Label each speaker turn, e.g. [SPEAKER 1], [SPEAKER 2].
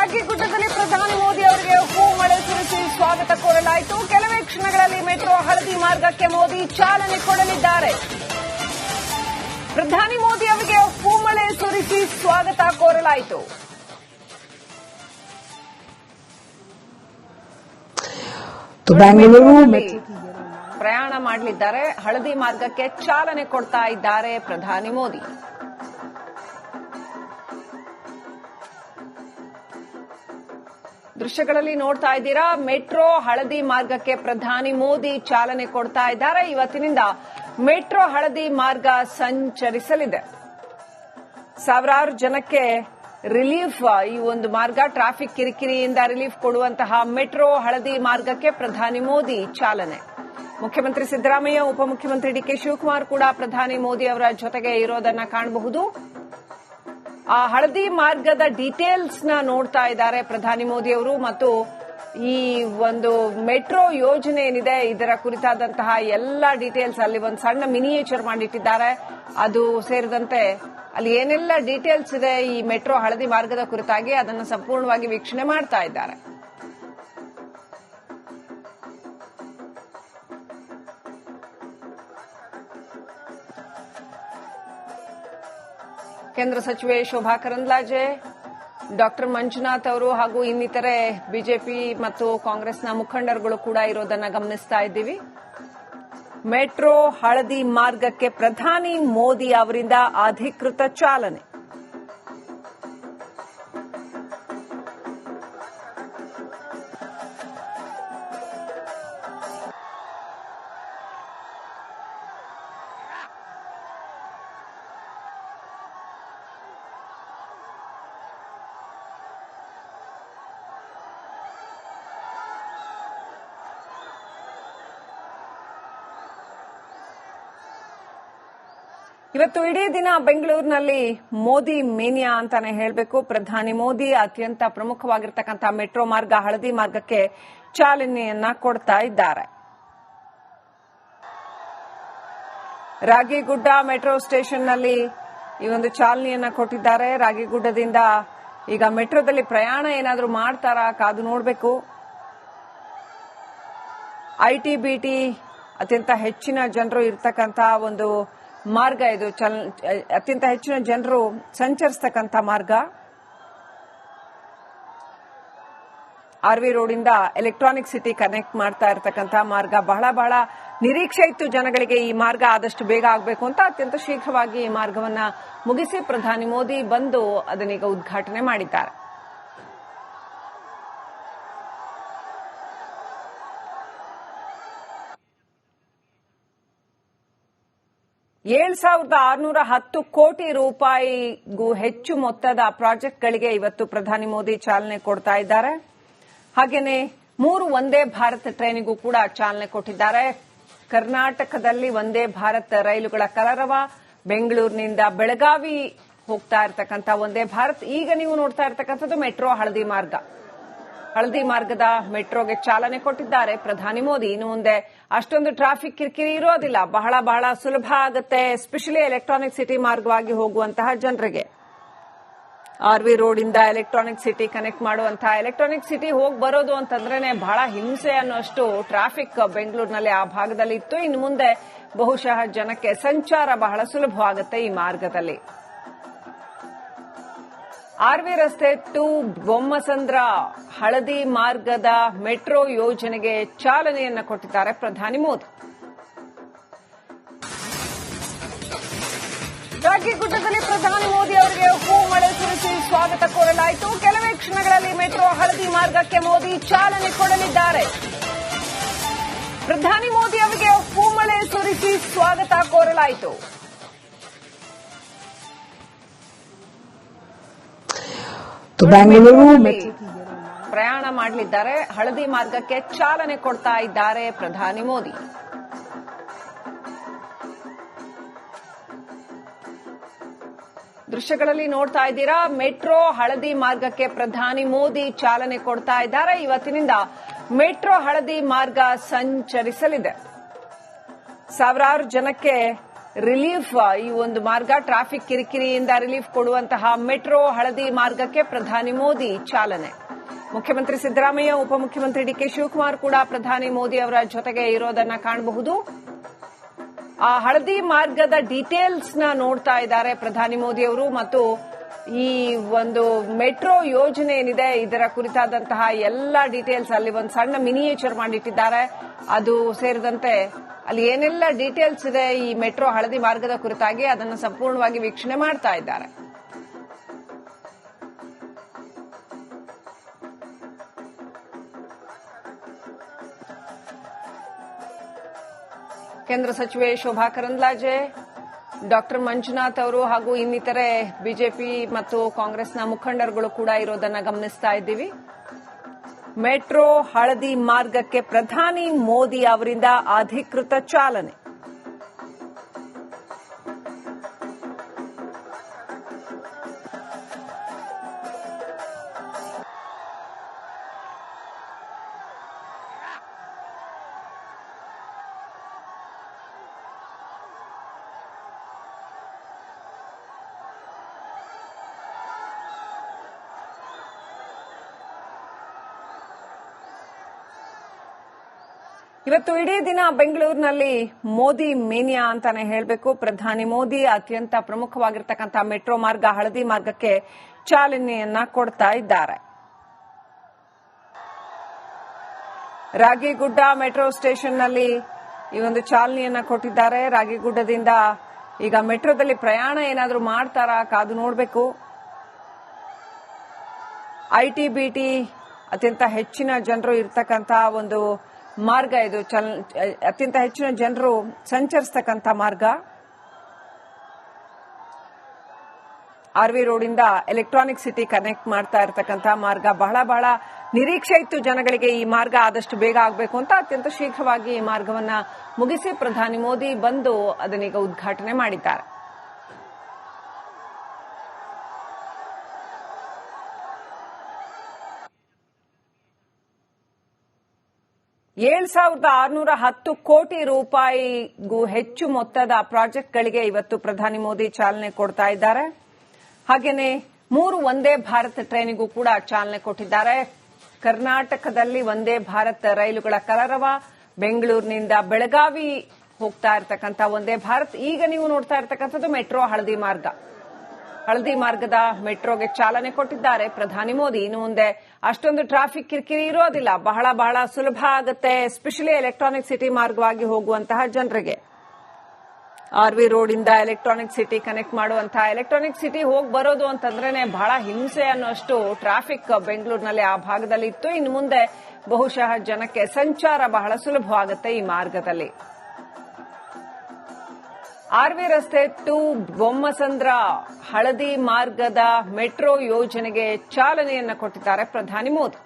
[SPEAKER 1] ರಾಗಿಗುಡ್ಡದಲ್ಲಿ ಪ್ರಧಾನಿ ಮೋದಿ ಅವರಿಗೆ ಹೂ ಮಳೆ ಸುರಿಸಿ ಸ್ವಾಗತ ಕೋರಲಾಯಿತು. ಕೆಲವೇ ಕ್ಷಣಗಳಲ್ಲಿ ಮೆಟ್ರೋ ಹಳದಿ ಮಾರ್ಗಕ್ಕೆ ಮೋದಿ ಚಾಲನೆ ಕೊಡಲಿದ್ದಾರೆ. ಪ್ರಧಾನಿ ಮೋದಿ ಅವರಿಗೆ ಹೂ ಮಳೆ ಸುರಿಸಿ ಸ್ವಾಗತ ಕೋರಲಾಯಿತು.
[SPEAKER 2] ಬೆಂಗಳೂರು
[SPEAKER 1] ಪ್ರಯಾಣ ಮಾಡಲಿದ್ದಾರೆ. ಹಳದಿ ಮಾರ್ಗಕ್ಕೆ ಚಾಲನೆ ಕೊಡ್ತಾ ಇದ್ದಾರೆ ಪ್ರಧಾನಿ ಮೋದಿ. ದೃಶ್ಯಗಳಲ್ಲಿ ನೋಡ್ತಾ ಇದ್ದೀರಾ, ಮೆಟ್ರೋ ಹಳದಿ ಮಾರ್ಗಕ್ಕೆ ಪ್ರಧಾನಿ ಮೋದಿ ಚಾಲನೆ ಕೊಡ್ತಾ ಇದ್ದಾರೆ. ಇವತ್ತಿನಿಂದ ಮೆಟ್ರೋ ಹಳದಿ ಮಾರ್ಗ ಸಂಚರಿಸಲಿದೆ. ಸಾವಿರಾರು ಜನಕ್ಕೆ ರಿಲೀಫ್, ಈ ಒಂದು ಮಾರ್ಗ ಟ್ರಾಫಿಕ್ ಕಿರಿಕಿರಿಯಿಂದ ರಿಲೀಫ್ ಕೊಡುವಂತಹ ಮೆಟ್ರೋ ಹಳದಿ ಮಾರ್ಗಕ್ಕೆ ಪ್ರಧಾನಿ ಮೋದಿ ಚಾಲನೆ. ಮುಖ್ಯಮಂತ್ರಿ ಸಿದ್ದರಾಮಯ್ಯ, ಉಪಮುಖ್ಯಮಂತ್ರಿ ಡಿಕೆ ಶಿವಕುಮಾರ್ ಕೂಡ ಪ್ರಧಾನಿ ಮೋದಿ ಅವರ ಜೊತೆಗೆ ಇರೋದನ್ನ ಕಾಣಬಹುದು. ಆ ಹಳದಿ ಮಾರ್ಗದ ಡೀಟೇಲ್ಸ್ ನ ನೋಡ್ತಾ ಇದ್ದಾರೆ ಪ್ರಧಾನಿ ಮೋದಿ ಅವರು. ಮತ್ತು ಈ ಒಂದು ಮೆಟ್ರೋ ಯೋಜನೆ ಏನಿದೆ ಇದರ ಕುರಿತಾದಂತಹ ಎಲ್ಲ ಡೀಟೇಲ್ಸ್ ಅಲ್ಲಿ ಒಂದು ಸಣ್ಣ ಮಿನಿಯೇಚರ್ ಮಾಡಿಟ್ಟಿದ್ದಾರೆ. ಅದು ಸೇರಿದಂತೆ ಅಲ್ಲಿ ಏನೆಲ್ಲ ಡೀಟೇಲ್ಸ್ ಇದೆ ಈ ಮೆಟ್ರೋ ಹಳದಿ ಮಾರ್ಗದ ಕುರಿತಾಗಿ ಅದನ್ನು ಸಂಪೂರ್ಣವಾಗಿ ವೀಕ್ಷಣೆ ಮಾಡ್ತಾ ಇದ್ದಾರೆ. ಕೇಂದ್ರ ಸಚಿವೆ ಶೋಭಾ ಕರಂದ್ಲಾಜೆ, ಡಾಕ್ಟರ್ ಮಂಜುನಾಥ್ ಅವರು ಹಾಗೂ ಇನ್ನಿತರೆ ಬಿಜೆಪಿ ಮತ್ತು ಕಾಂಗ್ರೆಸ್ನ ಮುಖಂಡರುಗಳು ಕೂಡ ಇರೋದನ್ನ ಗಮನಿಸ್ತಾ ಇದ್ದೀವಿ. ಮೆಟ್ರೋ ಹಳದಿ ಮಾರ್ಗಕ್ಕೆ ಪ್ರಧಾನಿ ಮೋದಿ ಅವರಿಂದ ಅಧಿಕೃತ ಚಾಲನೆ. ಇವತ್ತು ಇಡೀ ದಿನ ಬೆಂಗಳೂರಿನಲ್ಲಿ ಮೋದಿ ಮೇನಿಯಾ ಅಂತಾನೆ ಹೇಳಬೇಕು. ಪ್ರಧಾನಿ ಮೋದಿ ಅತ್ಯಂತ ಪ್ರಮುಖವಾಗಿರ್ತಕ್ಕಂಥ ಮೆಟ್ರೋ ಮಾರ್ಗ ಹಳದಿ ಮಾರ್ಗಕ್ಕೆ ಚಾಲನೆಯನ್ನ ಕೊಡ್ತಾ ಇದ್ದಾರೆ. ರಾಗಿಗುಡ್ಡ ಮೆಟ್ರೋ ಸ್ಟೇಷನ್ನಲ್ಲಿ ಈ ಒಂದು ಚಾಲನೆಯನ್ನ ಕೊಟ್ಟಿದ್ದಾರೆ. ರಾಗಿಗುಡ್ಡದಿಂದ ಈಗ ಮೆಟ್ರೋದಲ್ಲಿ ಪ್ರಯಾಣ ಏನಾದರೂ ಮಾಡ್ತಾರಾ ಕಾದು ನೋಡಬೇಕು. ಐಟಿ ಬಿಟಿ ಅತ್ಯಂತ ಹೆಚ್ಚಿನ ಜನರು ಇರ್ತಕ್ಕಂಥ ಒಂದು ಮಾರ್ಗ ಇದು. ಅತ್ಯಂತ ಹೆಚ್ಚಿನ ಜನರು ಸಂಚರಿಸತಕ್ಕಂಥ ಮಾರ್ಗ. ಆರ್ವಿ ರೋಡ್ ಇಂದ ಎಲೆಕ್ಟ್ರಾನಿಕ್ ಸಿಟಿ ಕನೆಕ್ಟ್ ಮಾಡ್ತಾ ಇರತಕ್ಕಂಥ ಮಾರ್ಗ. ಬಹಳ ನಿರೀಕ್ಷೆ ಇತ್ತು ಜನಗಳಿಗೆ ಈ ಮಾರ್ಗ ಆದಷ್ಟು ಬೇಗ ಆಗಬೇಕು ಅಂತ. ಅತ್ಯಂತ ಶೀಘ್ರವಾಗಿ ಈ ಮಾರ್ಗವನ್ನ ಮುಗಿಸಿ ಪ್ರಧಾನಿ ಮೋದಿ ಬಂದು ಅದನ್ನೀಗ ಉದ್ಘಾಟನೆ ಮಾಡಿದ್ದಾರೆ. $7,610 ಕೋಟಿ ರೂಪಾಯಿಗೂ ಹೆಚ್ಚು ಮೊತ್ತದ ಪ್ರಾಜೆಕ್ಟ್ಗಳಿಗೆ ಇವತ್ತು ಪ್ರಧಾನಿ ಮೋದಿ ಚಾಲನೆ ಕೊಡ್ತಾ ಇದ್ದಾರೆ. ಹಾಗೇನೆ 3 ವಂದೇ ಭಾರತ್ ಟ್ರೈನಿಗೂ ಕೂಡ ಚಾಲನೆ ಕೊಟ್ಟಿದ್ದಾರೆ. ಕರ್ನಾಟಕದಲ್ಲಿ ವಂದೇ ಭಾರತ್ ರೈಲುಗಳ ಕಲರವ. ಬೆಂಗಳೂರಿನಿಂದ ಬೆಳಗಾವಿ ಹೋಗ್ತಾ ಇರತಕ್ಕಂಥ ವಂದೇ ಭಾರತ್. ಈಗ ನೀವು ನೋಡ್ತಾ ಇರತಕ್ಕಂಥದ್ದು ಮೆಟ್ರೋ ಹಳದಿ ಮಾರ್ಗ. ಹಳದಿ ಮಾರ್ಗದ ಮೆಟ್ರೋಗೆ ಚಾಲನೆ ಕೊಟ್ಟಿದ್ದಾರೆ ಪ್ರಧಾನಿ ಮೋದಿ. ಇನ್ನು ಮುಂದೆ ಅಷ್ಟೊಂದು ಟ್ರಾಫಿಕ್ ಕಿರಿಕಿರಿ ಇರೋದಿಲ್ಲ. ಬಹಳ ಸುಲಭ ಆಗುತ್ತೆ, ಎಸ್ಪೆಷಲಿ ಎಲೆಕ್ಟ್ರಾನಿಕ್ ಸಿಟಿ ಮಾರ್ಗವಾಗಿ ಹೋಗುವಂತಹ ಜನರಿಗೆ. ಆರ್ವಿ ರೋಡ್ ಇಂದ ಎಲೆಕ್ಟ್ರಾನಿಕ್ ಸಿಟಿ ಕನೆಕ್ಟ್ ಮಾಡುವಂತಹ, ಎಲೆಕ್ಟ್ರಾನಿಕ್ ಸಿಟಿ ಹೋಗಿ ಬರೋದು ಅಂತಂದ್ರೇನೆ ಬಹಳ ಹಿಂಸೆ ಅನ್ನೋಷ್ಟು ಟ್ರಾಫಿಕ್ ಬೆಂಗಳೂರಿನಲ್ಲಿ ಆ ಭಾಗದಲ್ಲಿ ಇತ್ತು. ಇನ್ನು ಮುಂದೆ ಬಹುಶಃ ಜನಕ್ಕೆ ಸಂಚಾರ ಬಹಳ ಸುಲಭವಾಗುತ್ತೆ ಈ ಮಾರ್ಗದಲ್ಲಿ. ಆರ್ವಿ ರಸ್ತೆ ಟು ಬೊಮ್ಮಸಂದ್ರ ಹಳದಿ ಮಾರ್ಗದ ಮೆಟ್ರೋ ಯೋಜನೆಗೆ ಚಾಲನೆಯನ್ನ ಕೊಟ್ಟಿದ್ದಾರೆ ಪ್ರಧಾನಿ ಮೋದಿ. ರಾಗಿಗುಡ್ಡದಲ್ಲಿ ಪ್ರಧಾನಿ ಮೋದಿ ಅವರಿಗೆ ಹೂ ಮಳೆ ಸುರಿಸಿ ಸ್ವಾಗತ ಕೋರಲಾಯಿತು. ಕೆಲವೇ ಕ್ಷಣಗಳಲ್ಲಿ ಮೆಟ್ರೋ ಹಳದಿ ಮಾರ್ಗಕ್ಕೆ ಮೋದಿ ಚಾಲನೆ ಕೊಡಲಿದ್ದಾರೆ. ಪ್ರಧಾನಿ ಮೋದಿ ಅವರಿಗೆ ಹೂ ಮಳೆ ಸುರಿಸಿ ಸ್ವಾಗತ ಕೋರಲಾಯಿತು.
[SPEAKER 2] ಬೆಂಗಳೂರು
[SPEAKER 1] ಪ್ರಯಾಣ ಮಾಡಲಿದ್ದಾರೆ. ಹಳದಿ ಮಾರ್ಗಕ್ಕೆ ಚಾಲನೆ ಕೊಡ್ತಾ ಇದ್ದಾರೆ ಪ್ರಧಾನಿ ಮೋದಿ. ದೃಶ್ಯಗಳಲ್ಲಿ ನೋಡ್ತಾ ಇದ್ದೀರಾ, ಮೆಟ್ರೋ ಹಳದಿ ಮಾರ್ಗಕ್ಕೆ ಪ್ರಧಾನಿ ಮೋದಿ ಚಾಲನೆ ಕೊಡ್ತಾ ಇದ್ದಾರೆ. ಇವತ್ತಿನಿಂದ ಮೆಟ್ರೋ ಹಳದಿ ಮಾರ್ಗ ಸಂಚರಿಸಲಿದೆ. ಸಾವಿರಾರು ಜನಕ್ಕೆ ರಿಲೀಫ್, ಈ ಒಂದು ಮಾರ್ಗ ಟ್ರಾಫಿಕ್ ಕಿರಿಕಿರಿಯಿಂದ ರಿಲೀಫ್ ಕೊಡುವಂತಹ ಮೆಟ್ರೋ ಹಳದಿ ಮಾರ್ಗಕ್ಕೆ ಪ್ರಧಾನಿ ಮೋದಿ ಚಾಲನೆ. ಮುಖ್ಯಮಂತ್ರಿ ಸಿದ್ದರಾಮಯ್ಯ, ಉಪಮುಖ್ಯಮಂತ್ರಿ ಡಿಕೆ ಶಿವಕುಮಾರ್ ಕೂಡ ಪ್ರಧಾನಿ ಮೋದಿ ಅವರ ಜೊತೆಗೆ ಇರೋದನ್ನ ಕಾಣಬಹುದು. ಆ ಹಳದಿ ಮಾರ್ಗದ ಡೀಟೇಲ್ಸ್ ನೋಡ್ತಾ ಇದ್ದಾರೆ ಪ್ರಧಾನಿ ಮೋದಿ ಅವರು. ಮತ್ತು ಈ ಒಂದು ಮೆಟ್ರೋ ಯೋಜನೆ ಏನಿದೆ ಇದರ ಕುರಿತಾದಂತಹ ಎಲ್ಲ ಡೀಟೇಲ್ಸ್ ಅಲ್ಲಿ ಒಂದು ಸಣ್ಣ ಮಿನಿಯೇಚರ್ ಮಾಡಿಟ್ಟಿದ್ದಾರೆ. ಅದು ಸೇರಿದಂತೆ ಅಲ್ಲಿ ಏನೆಲ್ಲ ಡೀಟೇಲ್ಸ್ ಇದೆ ಈ ಮೆಟ್ರೋ ಹಳದಿ ಮಾರ್ಗದ ಕುರಿತಾಗಿ ಅದನ್ನು ಸಂಪೂರ್ಣವಾಗಿ ವೀಕ್ಷಣೆ ಮಾಡ್ತಾ ಇದ್ದಾರೆ. ಕೇಂದ್ರ ಸಚಿವೆ ಶೋಭಾ ಕರಂದ್ಲಾಜೆ, ಡಾಕ್ಟರ್ ಮಂಜುನಾಥ್ ಅವರು ಹಾಗೂ ಇನ್ನಿತರೆ ಬಿಜೆಪಿ ಮತ್ತು ಕಾಂಗ್ರೆಸ್ನ ಮುಖಂಡರುಗಳು ಕೂಡ ಇರೋದನ್ನ ಗಮನಿಸ್ತಾ ಇದ್ದೀವಿ. ಮೆಟ್ರೋ ಹಳದಿ ಮಾರ್ಗಕ್ಕೆ ಪ್ರಧಾನಿ ಮೋದಿ ಅವರಿಂದ ಅಧಿಕೃತ ಚಾಲನೆ. ಇವತ್ತು ಇಡೀ ದಿನ ಬೆಂಗಳೂರಿನಲ್ಲಿ ಮೋದಿ ಮೇನಿಯಾ ಅಂತಾನೆ ಹೇಳಬೇಕು. ಪ್ರಧಾನಿ ಮೋದಿ ಅತ್ಯಂತ ಪ್ರಮುಖವಾಗಿರ್ತಕ್ಕಂಥ ಮೆಟ್ರೋ ಮಾರ್ಗ ಹಳದಿ ಮಾರ್ಗಕ್ಕೆ ಚಾಲನೆಯನ್ನ ಕೊಡ್ತಾ ಇದ್ದಾರೆ. ರಾಗಿಗುಡ್ಡ ಮೆಟ್ರೋ ಸ್ಟೇಷನ್ನಲ್ಲಿ ಈ ಒಂದು ಚಾಲನೆಯನ್ನ ಕೊಟ್ಟಿದ್ದಾರೆ. ರಾಗಿಗುಡ್ಡದಿಂದ ಈಗ ಮೆಟ್ರೋದಲ್ಲಿ ಪ್ರಯಾಣ ಏನಾದರೂ ಮಾಡ್ತಾರಾ ಕಾದು ನೋಡಬೇಕು. ಐಟಿ ಬಿಟಿ ಅತ್ಯಂತ ಹೆಚ್ಚಿನ ಜನರು ಇರ್ತಕ್ಕಂಥ ಒಂದು ಮಾರ್ಗ ಇದು. ಅತ್ಯಂತ ಹೆಚ್ಚಿನ ಜನರು ಸಂಚರಿಸತಕ್ಕಂಥ ಮಾರ್ಗ. ಆರ್ವಿ ರೋಡಿಂದ ಎಲೆಕ್ಟ್ರಾನಿಕ್ ಸಿಟಿ ಕನೆಕ್ಟ್ ಮಾಡ್ತಾ ಇರತಕ್ಕಂಥ ಮಾರ್ಗ. ಬಹಳ ನಿರೀಕ್ಷೆ ಇತ್ತು ಜನಗಳಿಗೆ ಈ ಮಾರ್ಗ ಆದಷ್ಟು ಬೇಗ ಆಗಬೇಕು ಅಂತ. ಅತ್ಯಂತ ಶೀಘ್ರವಾಗಿ ಈ ಮಾರ್ಗವನ್ನ ಮುಗಿಸಿ ಪ್ರಧಾನಿ ಮೋದಿ ಬಂದು ಅದನ್ನೀಗ ಉದ್ಘಾಟನೆ ಮಾಡಿದ್ದಾರೆ. $7,610 ಕೋಟಿ ರೂಪಾಯಿಗೂ ಹೆಚ್ಚು ಮೊತ್ತದ ಪ್ರಾಜೆಕ್ಟ್ಗಳಿಗೆ ಇವತ್ತು ಪ್ರಧಾನಿ ಮೋದಿ ಚಾಲನೆ ಕೊಡ್ತಾ ಇದ್ದಾರೆ. ಹಾಗೇನೆ 3 ವಂದೇ ಭಾರತ್ ಟ್ರೈನಿಗೂ ಕೂಡ ಚಾಲನೆ ಕೊಟ್ಟಿದ್ದಾರೆ. ಕರ್ನಾಟಕದಲ್ಲಿ ವಂದೇ ಭಾರತ್ ರೈಲುಗಳ ಕಲರವ. ಬೆಂಗಳೂರಿನಿಂದ ಬೆಳಗಾವಿ ಹೋಗ್ತಾ ಇರತಕ್ಕಂಥ ವಂದೇ ಭಾರತ್. ಈಗ ನೀವು ನೋಡ್ತಾ ಇರತಕ್ಕಂಥದ್ದು ಮೆಟ್ರೋ ಹಳದಿ ಮಾರ್ಗ. ಹಳದಿ ಮಾರ್ಗದ ಮೆಟ್ರೋಗೆ ಚಾಲನೆ ಕೊಟ್ಟಿದ್ದಾರೆ ಪ್ರಧಾನಿ ಮೋದಿ. ಇನ್ನು ಮುಂದೆ ಅಷ್ಟೊಂದು ಟ್ರಾಫಿಕ್ ಕಿರಿಕಿರಿ ಇರೋದಿಲ್ಲ. ಬಹಳ ಸುಲಭ ಆಗುತ್ತೆ, ಎಸ್ಪೆಷಲಿ ಎಲೆಕ್ಟ್ರಾನಿಕ್ ಸಿಟಿ ಮಾರ್ಗವಾಗಿ ಹೋಗುವಂತಹ ಜನರಿಗೆ. ಆರ್ವಿ ರೋಡ್ ಇಂದ ಎಲೆಕ್ಟ್ರಾನಿಕ್ ಸಿಟಿ ಕನೆಕ್ಟ್ ಮಾಡುವಂತಹ ಎಲೆಕ್ಟ್ರಾನಿಕ್ ಸಿಟಿ ಹೋಗಿ ಬರೋದು ಅಂತಂದ್ರೇನೆ ಬಹಳ ಹಿಂಸೆ ಅನ್ನೋಷ್ಟು ಟ್ರಾಫಿಕ್ ಬೆಂಗಳೂರಿನಲ್ಲಿ ಆ ಭಾಗದಲ್ಲಿ ಇತ್ತು. ಇನ್ನು ಮುಂದೆ ಬಹುಶಃ ಜನಕ್ಕೆ ಸಂಚಾರ ಬಹಳ ಸುಲಭವಾಗುತ್ತೆ ಈ ಮಾರ್ಗದಲ್ಲಿ. ಆರ್ವಿ ರಸ್ತೆ ಟು ಬೊಮ್ಮಸಂದ್ರ ಹಳದಿ ಮಾರ್ಗದ ಮೆಟ್ರೋ ಯೋಜನೆಗೆ ಚಾಲನೆಯನ್ನ ಕೊಟ್ಟಿದ್ದಾರೆ ಪ್ರಧಾನಿ ಮೋದಿ.